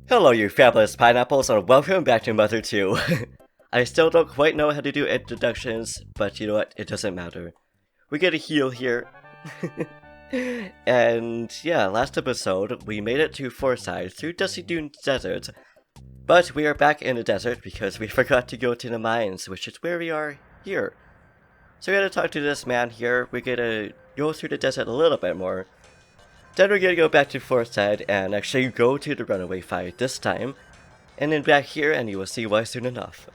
Hello, you fabulous pineapples, and welcome back to Mother 2. I still don't quite know how to do introductions, but you know what? It doesn't matter. We get a heal here. And yeah, last episode, we made it to Fourside through Dusty Dune Desert. But we are back in the desert because we forgot to go to the mines, which is where we are here. So we gotta talk to this man here. We're gonna go through the desert a little bit more. Then we're gonna go back to Fourside and actually go to the Runaway Five this time. And then back here, and you will see why soon enough.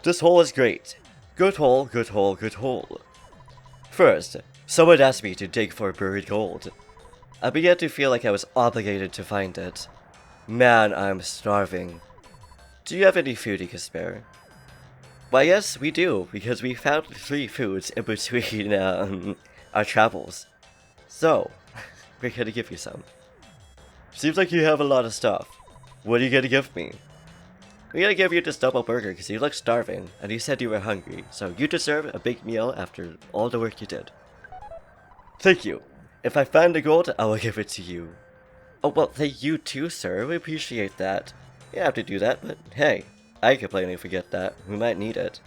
This hole is great. Good hole, good hole, good hole. First, someone asked me to dig for buried gold. I began to feel like I was obligated to find it. Man, I'm starving. Do you have any food you can spare? Why yes, we do, because we found 3 foods in between our travels. So, we're gonna give you some. Seems like you have a lot of stuff. What are you gonna give me? We're gonna give you this double burger because you look starving, and you said you were hungry, so you deserve a big meal after all the work you did. Thank you. If I find the gold, I will give it to you. Oh, well, thank you too, sir. We appreciate that. You have to do that, but hey, I could plainly forget that. We might need it.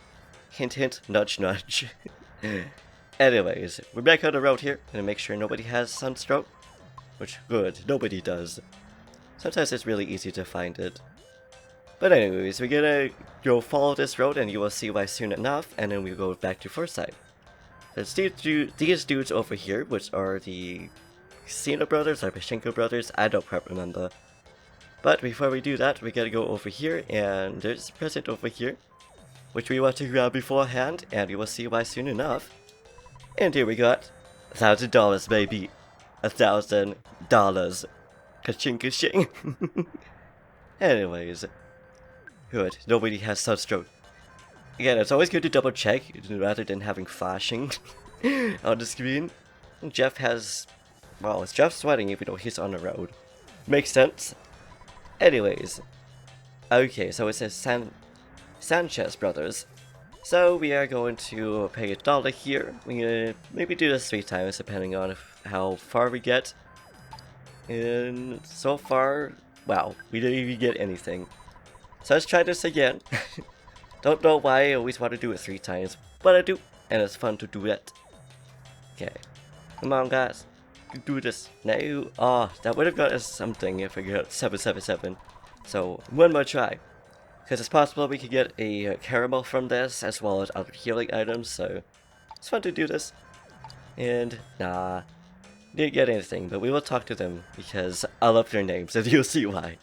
Hint, hint, nudge, nudge. Anyways, we're back on the road here, gonna make sure nobody has sunstroke. Which, good, nobody does. Sometimes it's really easy to find it. But anyways, we're gonna go follow this road and you will see why soon enough, and then we go back to Fourside. There's these dudes over here, which are the Cena brothers or Pashenko brothers, I don't quite remember. But before we do that, we gotta go over here, and there's a present over here, which we want to grab beforehand, and you will see why soon enough. And here we got $1,000, baby. $1,000. Ka-ching, ka-ching. Anyways. Good, nobody has sunstroke. Again, it's always good to double check rather than having flashing on the screen. Jeff has... well, it's Jeff sweating even though he's on the road. Makes sense. Anyways. Okay, so it says Sanchez Brothers. So we are going to pay $1 here. We're gonna maybe do this 3 times depending on how far we get. And so far, wow, we didn't even get anything. So let's try this again. Don't know why I always want to do it 3 times, but I do, and it's fun to do it. Okay, come on guys, you do this now. Oh, that would have got us something if we got 777. So one more try. Because it's possible we could get a caramel from this, as well as other healing items, so it's fun to do this. And, nah, didn't get anything, but we will talk to them, because I love their names, and you'll see why.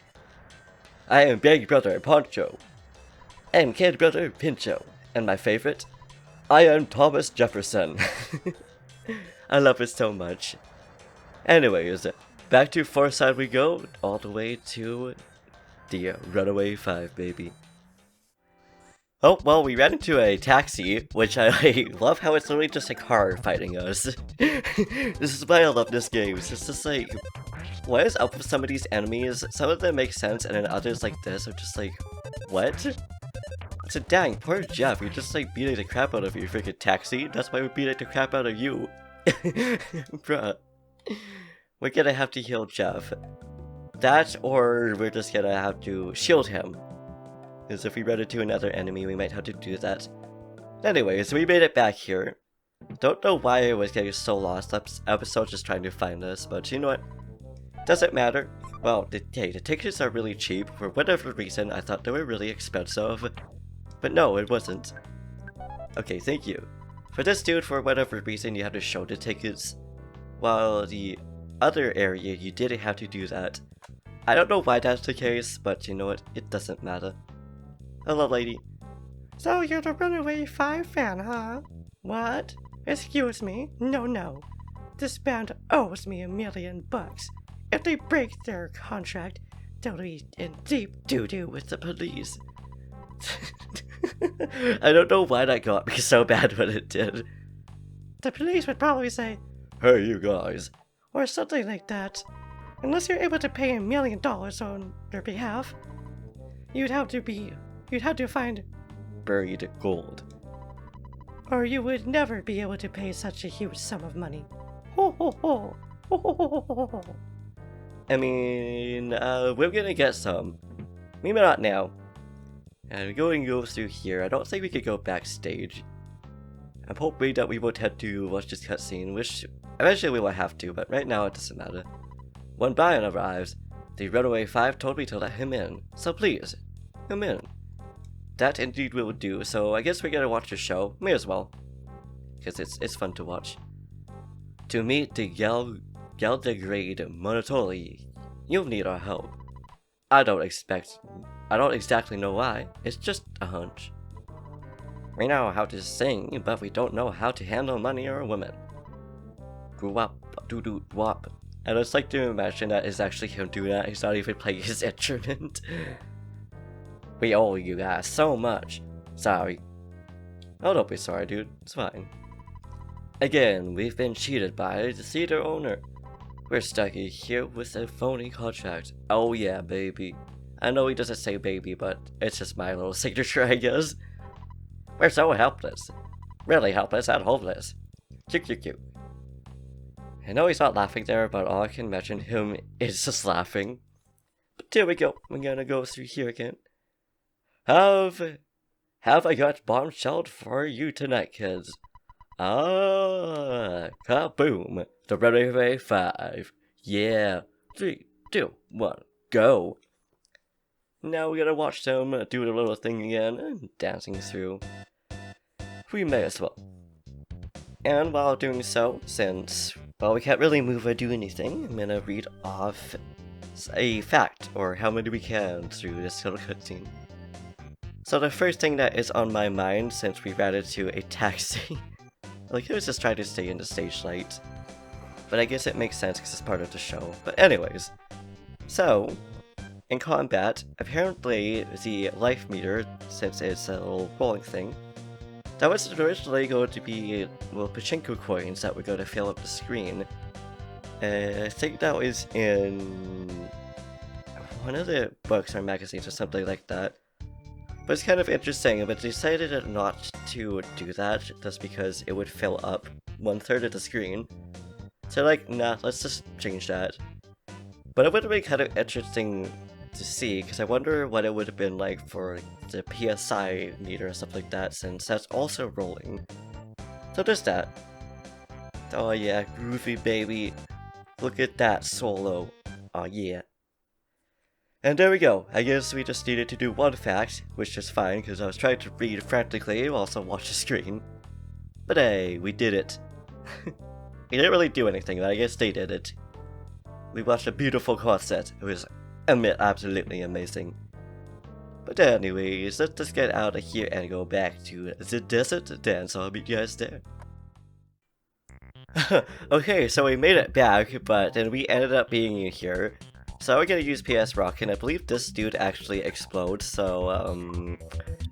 I am Big Brother Poncho. I am Kid Brother Pincho, and my favorite, I am Thomas Jefferson. I love it so much. Anyways, back to Fourside we go, all the way to the Runaway Five, baby. Oh, well, we ran into a taxi, which I love how it's literally just a car fighting us. This is why I love this game. It's just like, what is up with some of these enemies? Some of them make sense, and then others like this are just like, what? So dang, poor Jeff, you're just like beating the crap out of your freaking taxi. That's why we're beating the crap out of you. Bruh. We're gonna have to heal Jeff. That, or we're just gonna have to shield him. Because if we run into another enemy, we might have to do that. Anyways, we made it back here. Don't know why I was getting so lost that episode just trying to find us, but you know what? Doesn't matter. Well, the tickets are really cheap. For whatever reason, I thought they were really expensive. But no, it wasn't. Okay, thank you. For this dude, for whatever reason, you had to show the tickets. While the other area, you didn't have to do that. I don't know why that's the case, but you know what? It doesn't matter. Hello, lady. So you're the Runaway Five fan, huh? What? Excuse me? No. This band owes me $1 million. If they break their contract, they'll be in deep doo-doo with the police. I don't know why that got me so bad when it did. The police would probably say, "Hey, you guys." or something like that. Unless you're able to pay $1 million on their behalf, you'd have to find Buried gold. or you would never be able to pay such a huge sum of money. Ho ho ho! Ho ho ho ho ho ho! I mean, we're gonna get some. Maybe not now. And going to go through here, I don't think we could go backstage. I'm hoping that we won't have to watch this cutscene, which eventually we will have to, but right now it doesn't matter. When Brian arrives, the Runaway Five told me to let him in, so please, come in. That indeed we will do, so I guess we're gonna watch the show, may as well. Because it's fun to watch. To meet the Galdegrade Monotoli, you'll need our help. I don't exactly know why, it's just a hunch. We know how to sing, but we don't know how to handle money or women. Doo-wop, doo-doo-wop. And I'd like to imagine that is actually him doing that, he's not even playing his instrument. We owe you guys so much. Sorry. Oh, don't be sorry, dude, it's fine. Again, we've been cheated by the theater owner. We're stuck here with a phony contract. Oh yeah, baby. I know he doesn't say baby, but it's just my little signature, I guess. We're so helpless. Really helpless and hopeless. Cute. I know he's not laughing there, but all I can imagine him is just laughing. But here we go. We're gonna go through here again. Have I got bombshelled for you tonight, kids? Ah, kaboom. The Runaway Five. Yeah. 3, 2, 1, go. Now we gotta watch them do the little thing again and dancing through. We may as well. And while doing so, since, well, we can't really move or do anything, I'm gonna read off a fact, or how many we can through this little cutscene. So the first thing that is on my mind, since we ran into a taxi, like, I was just trying to stay in the stage light. But I guess it makes sense because it's part of the show. But anyways, so, in combat, apparently the life meter, since it's a little rolling thing, that was originally going to be, well, pachinko coins that were going to fill up the screen. I think that was in one of the books or magazines or something like that. But it's kind of interesting, but decided not to do that just because it would fill up 1/3 of the screen. So like, nah, let's just change that. But it would have been kind of interesting to see, because I wonder what it would have been like for the PSI meter and stuff like that, since that's also rolling. So there's that. Oh yeah, groovy baby. Look at that solo. Oh yeah. And there we go. I guess we just needed to do one fact, which is fine because I was trying to read frantically and also watch the screen. But hey, we did it. We didn't really do anything, but I guess they did it. We watched a beautiful concert. It was, absolutely amazing. But anyways, let's just get out of here and go back to the desert dance. I'll meet you guys there. Okay, so we made it back, but then we ended up being in here. So we're gonna use PS Rock, and I believe this dude actually explodes, so,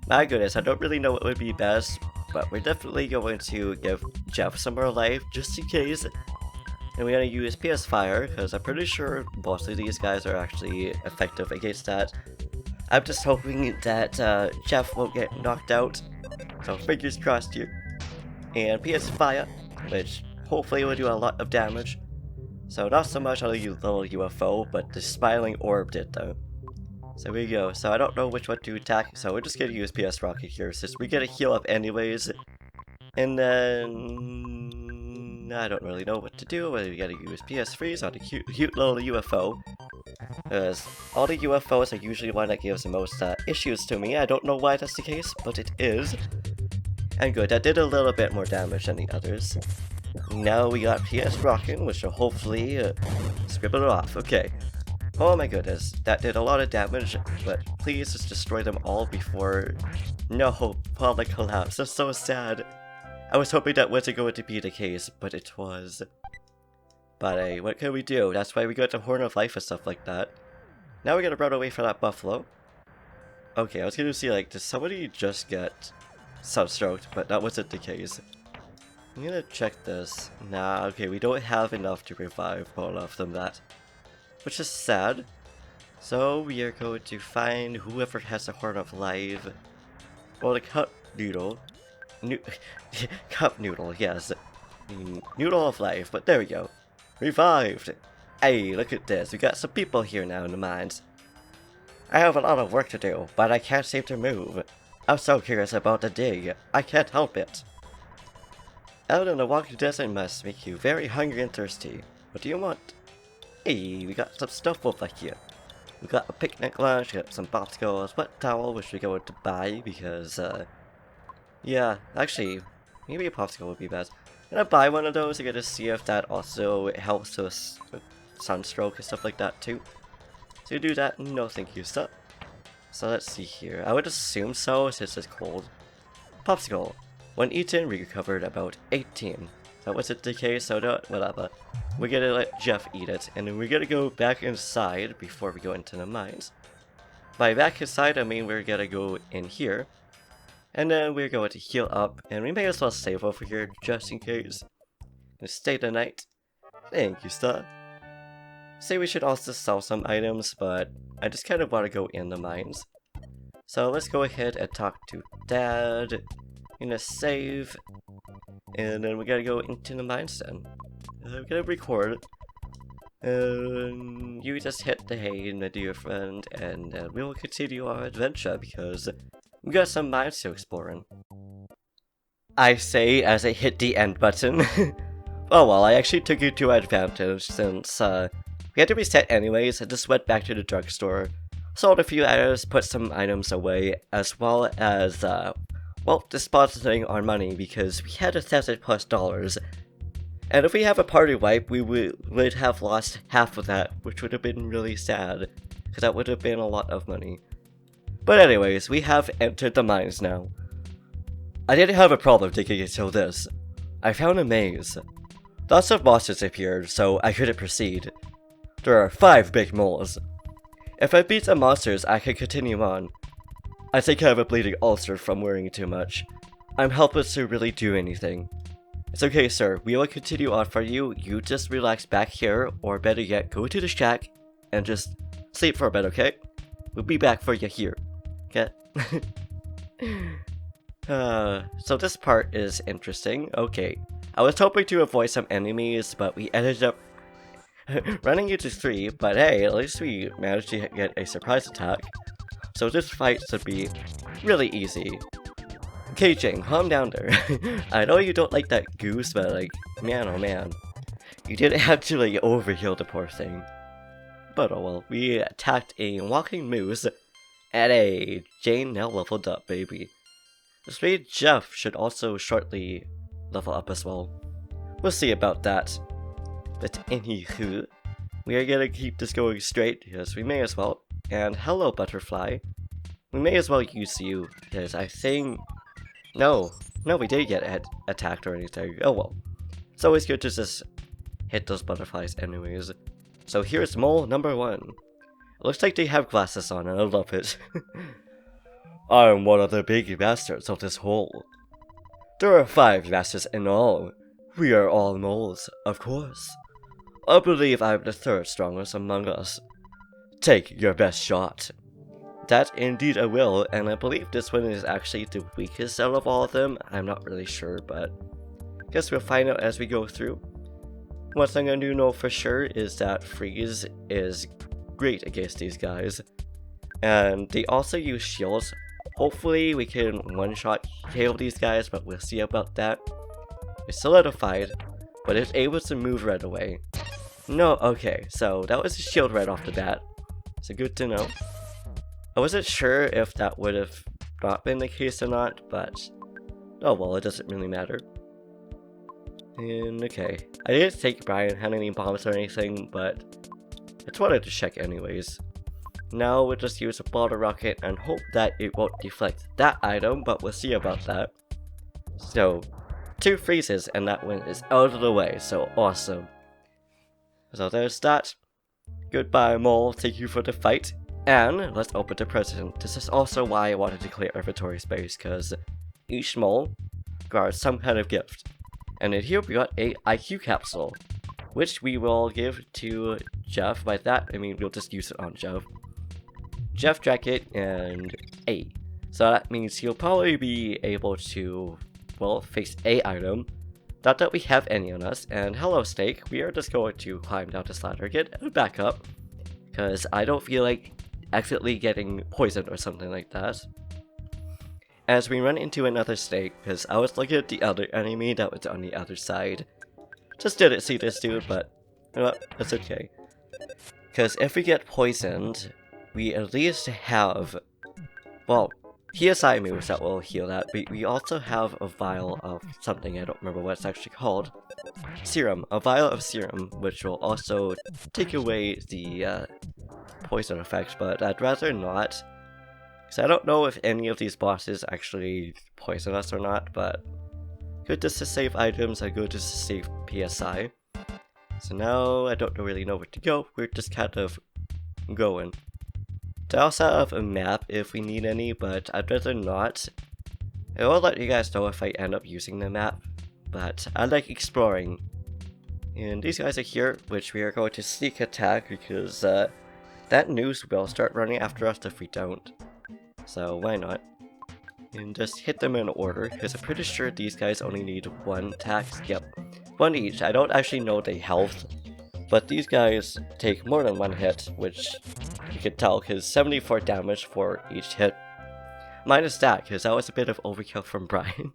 my goodness, I don't really know what would be best, but we're definitely going to give Jeff some more life, just in case. And we're gonna use PS Fire, because I'm pretty sure most of these guys are actually effective against that. I'm just hoping that, Jeff won't get knocked out, so fingers crossed here. And PS Fire, which hopefully will do a lot of damage. So not so much on the little UFO, but the spiraling orb did though. So here we go. So I don't know which one to attack, so we're just gonna use PS Rocket here since we get a heal up anyways. And then I don't really know what to do, whether we gotta use PS Freeze on the cute little UFO. Because all the UFOs are usually one that gives the most issues to me. I don't know why that's the case, but it is. And good, that did a little bit more damage than the others. Now we got PS Rockin', which will hopefully scribble it off. Okay. Oh my goodness, that did a lot of damage, but please just destroy them all before... No, Paula collapsed. That's so sad. I was hoping that wasn't going to be the case, but it was. But hey, what can we do? That's why we got the Horn of Life and stuff like that. Now we gotta run away from that buffalo. Okay, I was gonna see, like, did somebody just get sunstroked? But that wasn't the case. I'm gonna check this. Nah, okay, we don't have enough to revive all of them that. Which is sad. So we are going to find whoever has a Horn of Life. Or the Cup Noodle. Cup Noodle, yes. Noodle of Life, but there we go. Revived! Hey, look at this. We got some people here now in the mines. I have a lot of work to do, but I can't seem to move. I'm so curious about the dig. I can't help it. Out in the walking desert must make you very hungry and thirsty. What do you want? Hey, we got some stuff over here. We got a picnic lunch, got some popsicles, wet towel, which we're going to buy because, yeah, actually, maybe a popsicle would be best. I'm gonna buy one of those. I'm gonna see if that also helps us with sunstroke and stuff like that too. So you do that? No, thank you, sir. So let's see here. I would assume so since it's cold. Popsicle. When eaten, we recovered about 18. So was it the case? So whatever. We're gonna let Jeff eat it, and then we're gonna go back inside before we go into the mines. By back inside, I mean we're gonna go in here, and then we're going to heal up, and we may as well save over here just in case. And stay the night. Thank you, sir. Say we should also sell some items, but I just kind of want to go in the mines. So let's go ahead and talk to Dad. Gonna save, and then we gotta go into the mines then. I'm gonna record. You just hit the hay, my dear friend, and we will continue our adventure because we got some mines to explore in. I say as I hit the end button. Oh well, I actually took it to advantage since we had to reset anyways. I just went back to the drugstore, sold a few items, put some items away, as well as well, depositing our money because we had $1,000+. And if we have a party wipe, we would have lost half of that, which would have been really sad, because that would have been a lot of money. But anyways, we have entered the mines now. I didn't have a problem digging until this. I found a maze. Lots of monsters appeared, so I couldn't proceed. There are 5 big moles. If I beat the monsters, I can continue on. I think I have a bleeding ulcer from worrying too much. I'm helpless to really do anything. It's okay, sir. We will continue on for you. You just relax back here, or better yet, go to the shack and just sleep for a bit, okay? We'll be back for you here. Okay? So this part is interesting. Okay. I was hoping to avoid some enemies, but we ended up running into 3, but hey, at least we managed to get a surprise attack. So this fight should be really easy. Okay, Jane, calm down there. I know you don't like that goose, but like, man oh man. You didn't actually overheal the poor thing. But oh well, we attacked a walking moose, and a Jane now leveled up, baby. This way Jeff should also shortly level up as well. We'll see about that. But anywho, we are gonna keep this going straight, because we may as well. And hello, Butterfly. We may as well use you, because I think... No, we didn't get attacked or anything. Oh well. It's always good to just hit those butterflies anyways. So here's mole number 1. It looks like they have glasses on, and I love it. I'm one of the big masters of this hole. There are 5 masters in all. We are all moles, of course. I believe I'm the 3rd strongest among us. Take your best shot. That indeed I will, and I believe this one is actually the weakest out of all of them. I'm not really sure, but guess we'll find out as we go through. One thing I do know for sure is that Freeze is great against these guys. And they also use shields. Hopefully we can one-shot KO these guys, but we'll see about that. It's solidified, but it's able to move right away. No, okay, so that was a shield right off the bat. So good to know. I wasn't sure if that would have not been the case or not, but oh well, it doesn't really matter. And okay, I didn't think Brian had any bombs or anything, but I just wanted to check anyways. Now we'll just use a bottle rocket and hope that it won't deflect that item, but we'll see about that. So, 2 freezes and that one is out of the way, so awesome. So there's that. Goodbye, Mole, thank you for the fight. And let's open the present. This is also why I wanted to clear inventory space, because each mole guards some kind of gift. And in here we got a IQ capsule, which we will give to Jeff. By that, I mean we'll just use it on Jeff. Jeff jacket and A. So that means he'll probably be able to, well, face a item Not that we have any on us, and hello Snake, we are just going to climb down this ladder again and back up, because I don't feel like accidentally getting poisoned or something like that. As we run into another snake, because I was looking at the other enemy that was on the other side. Just didn't see this dude, but you know what, that's okay. Because if we get poisoned, we at least have, well, PSI moves that will heal that. We also have a vial of something, I don't remember what it's actually called. Serum, a vial of serum, which will also take away the poison effects, but I'd rather not. Because I don't know if any of these bosses actually poison us or not, but good just to save items and good just to save PSI. So now I don't really know where to go, we're just kind of going. I also have a map if we need any, but I'd rather not. I will let you guys know if I end up using the map, but I like exploring. And these guys are here, which we are going to sneak attack because that noose will start running after us if we don't. So why not? And just hit them in order, because I'm pretty sure these guys only need one attack. Yep, one each. I don't actually know their health, but these guys take more than one hit, which you can tell, because 74 damage for each hit. Minus that, because that was a bit of overkill from Brian.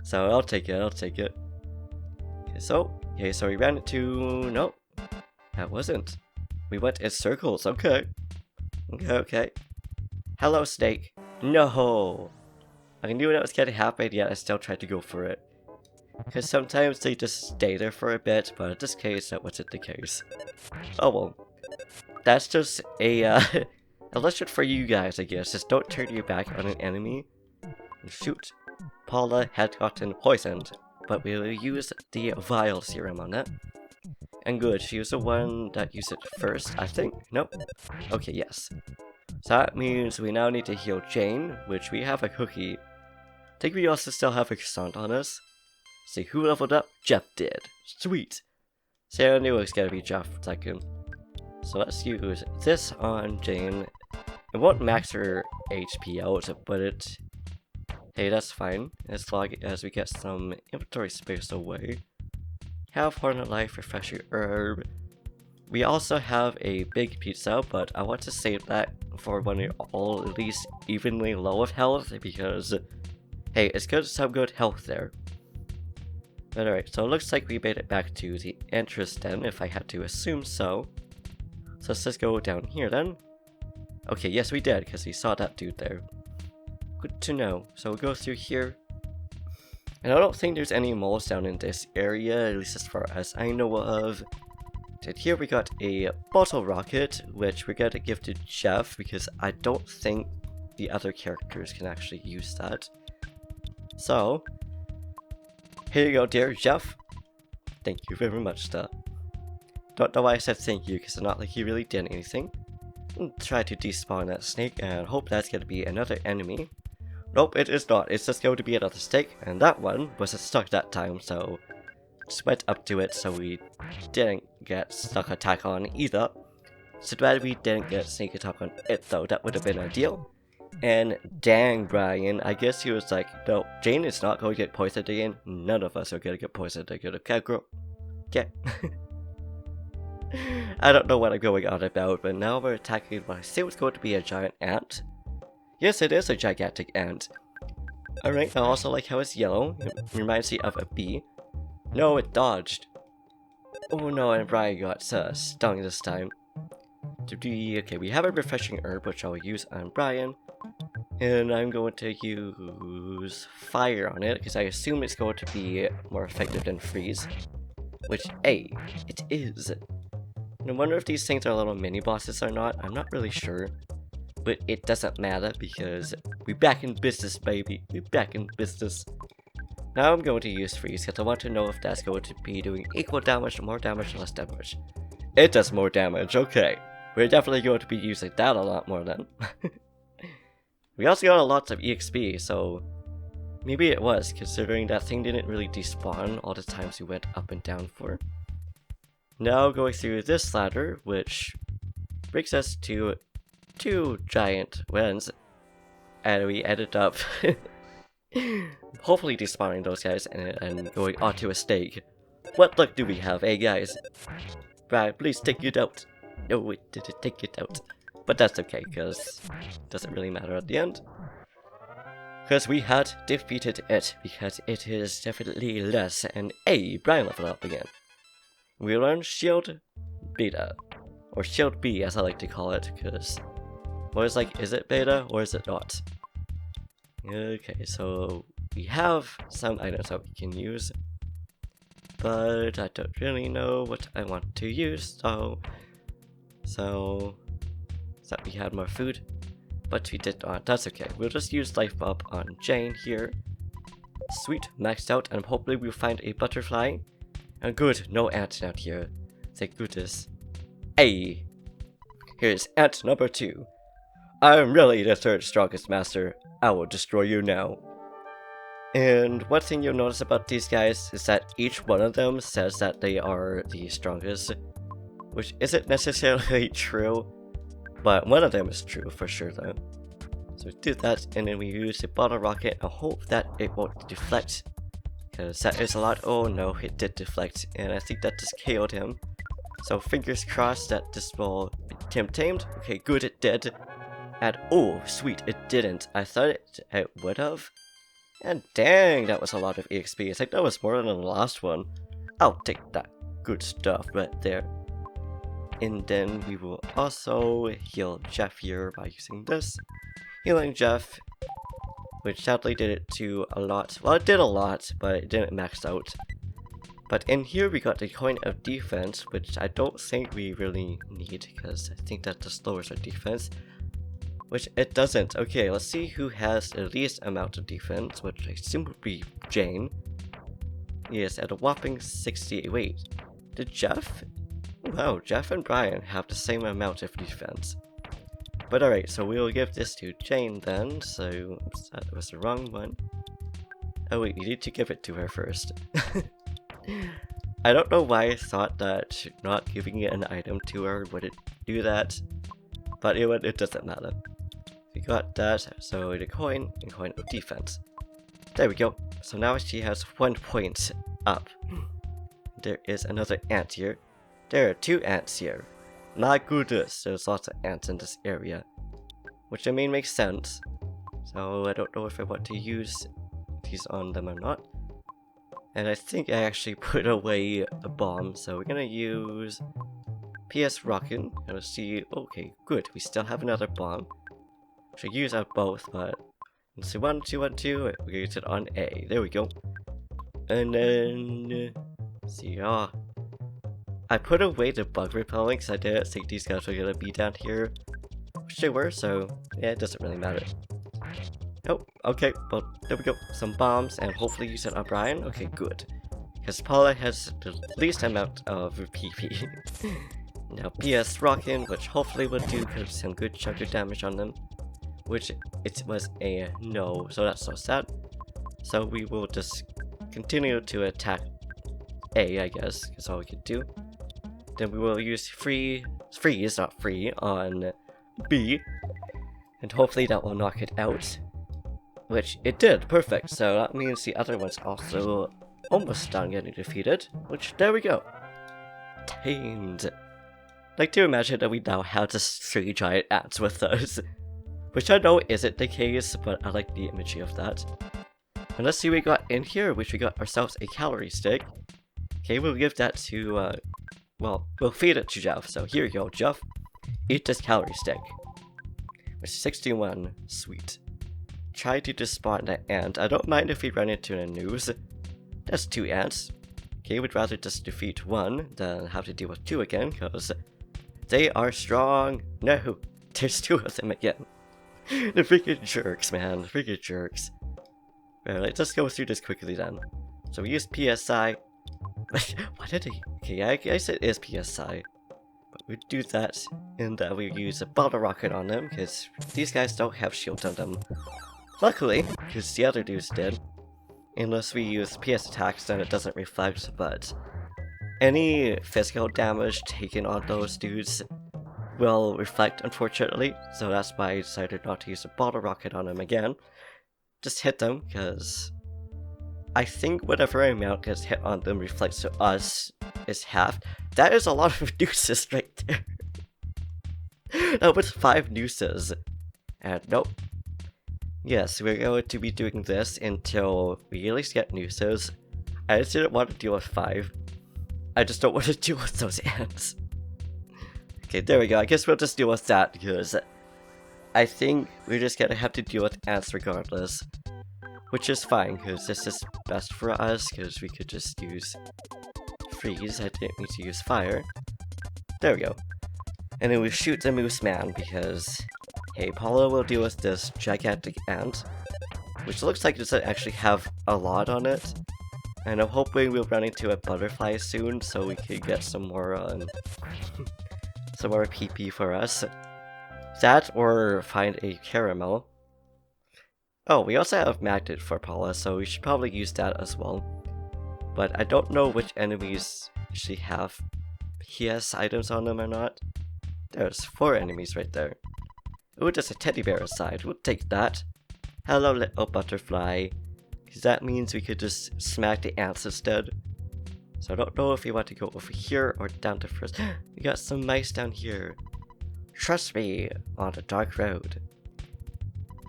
So I'll take it, Okay, so we ran into... Nope, that wasn't. We went in circles, okay. Okay. Hello, Snake. No! I knew that was gonna happen, yet I still tried to go for it. Because sometimes they just stay there for a bit, but in this case, that wasn't the case. Oh well. That's just a, a lesson for you guys, I guess. Just don't turn your back on an enemy. And shoot. Paula had gotten poisoned, but we will use the vial serum on it. And good, she was the one that used it first, I think? Nope. Okay, yes. So that means we now need to heal Jane, which we have a cookie. I think we also still have a croissant on us. See who leveled up? Jeff did. Sweet. So I knew it was gonna be Jeff second. So let's use this on Jane. It won't max her HP out, but hey, that's fine. As long as we get some inventory space away. Have Hornet Life, Refreshing Herb. We also have a big pizza, but I want to save that for when we're all at least evenly low of health, because, hey, it's good to have good health there. But alright, so it looks like we made it back to the entrance then, if I had to assume so. So let's just go down here then. Okay, yes we did, because we saw that dude there. Good to know. So we'll go through here. And I don't think there's any moles down in this area, at least as far as I know of. And here we got a bottle rocket, which we're going to give to Jeff, because I don't think the other characters can actually use that. So, here you go, dear Jeff. Thank you very much, though. Don't know why I said thank you, because it's not like he really did anything. Try to despawn that snake, and hope that's going to be another enemy. Nope, it is not. It's just going to be another snake, and that one wasn't stuck that time, so just went up to it so we didn't get stuck attack on either. So glad we didn't get sneak attack on it though, that would have been ideal. And dang Brian, I guess he was like, no, Jane is not going to get poisoned again, none of us are going to get poisoned again, okay girl? Okay. I don't know what I'm going on about, but now we're attacking what I say was going to be a giant ant. Yes, it is a gigantic ant. Alright, I also like how it's yellow, it reminds me of a bee. No, it dodged. Oh no, and Brian got stung this time. Okay, we have a refreshing herb, which I'll use on Brian. And I'm going to use fire on it, because I assume it's going to be more effective than freeze. Which, hey, it is. And I wonder if these things are little mini-bosses or not, I'm not really sure. But it doesn't matter, because we're back in business, baby. We're back in business. Now I'm going to use freeze, because I want to know if that's going to be doing equal damage, more damage, less damage. It does more damage, okay. We're definitely going to be using that a lot more then. We also got a lot of EXP, so maybe it was, considering that thing didn't really despawn all the times we went up and down for. Now going through this ladder, which brings us to 2 giant wins, and we ended up Hopefully despawning those guys and going onto a stake. What luck do we have, eh guys? Brian, please take it out. No, it didn't take it out. But that's okay, because it doesn't really matter at the end. Because we had defeated it, because it is definitely less, and Brian leveled up again. We learned Shield Beta, or Shield B as I like to call it, because I was like, is it beta or is it not? Okay, so we have some items that we can use, but I don't really know what I want to use, so we had more food, but we did not. That's okay. We'll just use life up on Jane here. Sweet, maxed out, and hopefully we'll find a butterfly. And good, no ants out here. Thank goodness. Here's ant number 2. I'm really the 3rd strongest master. I will destroy you now. And one thing you'll notice about these guys is that each one of them says that they are the strongest, which isn't necessarily true, but one of them is true for sure though. So we do that, and then we use the bottle rocket and hope that it won't deflect, because that is a lot. Oh no, it did deflect, and I think that just KO'd him. So fingers crossed that this will be tamed. Okay, good, it did. And oh, sweet, it didn't. I thought it would have. And dang, that was a lot of EXP. I think that was more than the last one. I'll take that good stuff right there. And then we will also heal Jeff here by using this. Healing Jeff, which sadly did it to a lot. Well, it did a lot, but it didn't max out. But in here we got the coin of defense, which I don't think we really need, because I think that just lowers our defense. Which it doesn't. Okay, let's see who has the least amount of defense, which I assume would be Jane. Yes, at a whopping 60. Wait, did Jeff? Wow, Jeff and Brian have the same amount of defense. But alright, so we'll give this to Jane then, so oops, that was the wrong one. Oh wait, you need to give it to her first. I don't know why I thought that not giving an item to her would do that, but it doesn't matter. We got that, so the coin and coin of defense. There we go. So now she has 1 point up. There is another ant here. There are 2 ants here. My goodness, there's lots of ants in this area. Which I mean makes sense. So I don't know if I want to use these on them or not. And I think I actually put away a bomb, so we're gonna use PS Rockin', and we'll see. Okay, good, we still have another bomb. Should use out both, but let's see, 1, 2, 1, 2. We use it on A. There we go. And then see, I put away the bug repelling because I didn't think these guys were gonna be down here, which they were. So yeah, it doesn't really matter. Oh, okay. Well, there we go. Some bombs, and hopefully use it on Brian. Okay, good. Because Paula has the least amount of PP. Now PS Rockin', which hopefully will do some good chunk of damage on them. Which it was a no, so that's so sad. So we will just continue to attack A, I guess, is all we can do. Then we will use freeze, not free, on B. And hopefully that will knock it out. Which it did, perfect. So that means the other one's also almost done getting defeated. Which, there we go. Tamed. Like to imagine that we now have just 3 giant ants with us. Which I know isn't the case, but I like the imagery of that. And let's see what we got in here, which we got ourselves a calorie stick. Okay, we'll give that to, well, we'll feed it to Jeff. So here you go, Jeff. Eat this calorie stick. Which is 61. Sweet. Try to despawn that ant. I don't mind if we run into the news. That's 2 ants. Okay, we'd rather just defeat 1 than have to deal with 2 again, because they are strong. No, there's 2 of them again. The freaking jerks, man. The freaking jerks. Alright, let's go through this quickly then. So we used PSI. Why did he? Okay, I guess it is PSI. But we do that, and we use a bottle rocket on them, because these guys don't have shields on them. Luckily, because the other dudes did. Unless we use PS attacks, then it doesn't reflect, but any physical damage taken on those dudes will reflect, unfortunately, so that's why I decided not to use a bottle rocket on him again. just hit them, because I think whatever amount gets hit on them reflects to us is half. That is a lot of nooses right there. That was 5 nooses. And nope. Yes, we're going to be doing this until we at least get nooses. I just didn't want to deal with 5. I just don't want to deal with those ants. Okay, there we go. I guess we'll just deal with that, because I think we're just gonna have to deal with ants regardless. Which is fine, because this is best for us, because we could just use freeze. I didn't need to use fire. There we go. And then we shoot the moose man, because hey, Paula will deal with this gigantic ant, which looks like it doesn't actually have a lot on it. And I'm hoping we'll run into a butterfly soon, so we could get some more some more PP for us. That, or find a caramel. Oh, we also have magnet for Paula, so we should probably use that as well. But I don't know which enemies she have. He has items on them or not. There's 4 enemies right there. Ooh, there's a teddy bear aside. We'll take that. Hello, little butterfly. Because that means we could just smack the ants instead. So I don't know if we want to go over here or down to first. We got some mice down here. Trust me, on a dark road.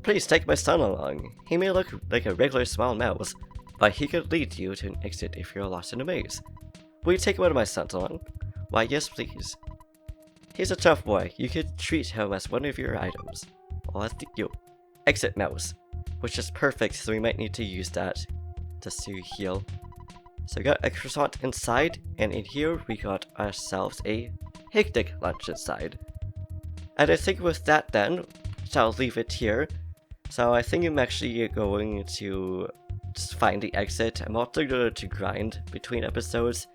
Please take my son along. He may look like a regular small mouse, but he could lead you to an exit if you're lost in a maze. Will you take one of my sons along? Why, yes, please. He's a tough boy. You could treat him as one of your items. Well, I think you. Exit mouse. Which is perfect, so we might need to use that just to heal. So we got a croissant inside, and in here we got ourselves a picnic lunch inside. And I think with that then, so I'll leave it here. So I think I'm actually going to just find the exit. I'm also going to grind between episodes,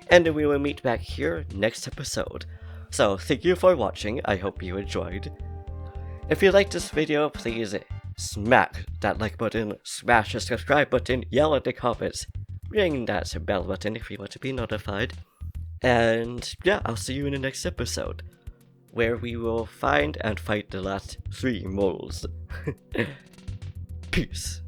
and then we will meet back here next episode. So thank you for watching, I hope you enjoyed. If you liked this video, please smack that like button, smash the subscribe button, yell at the comments, ring that bell button if you want to be notified. And yeah, I'll see you in the next episode, where we will find and fight the last 3 moles. Peace.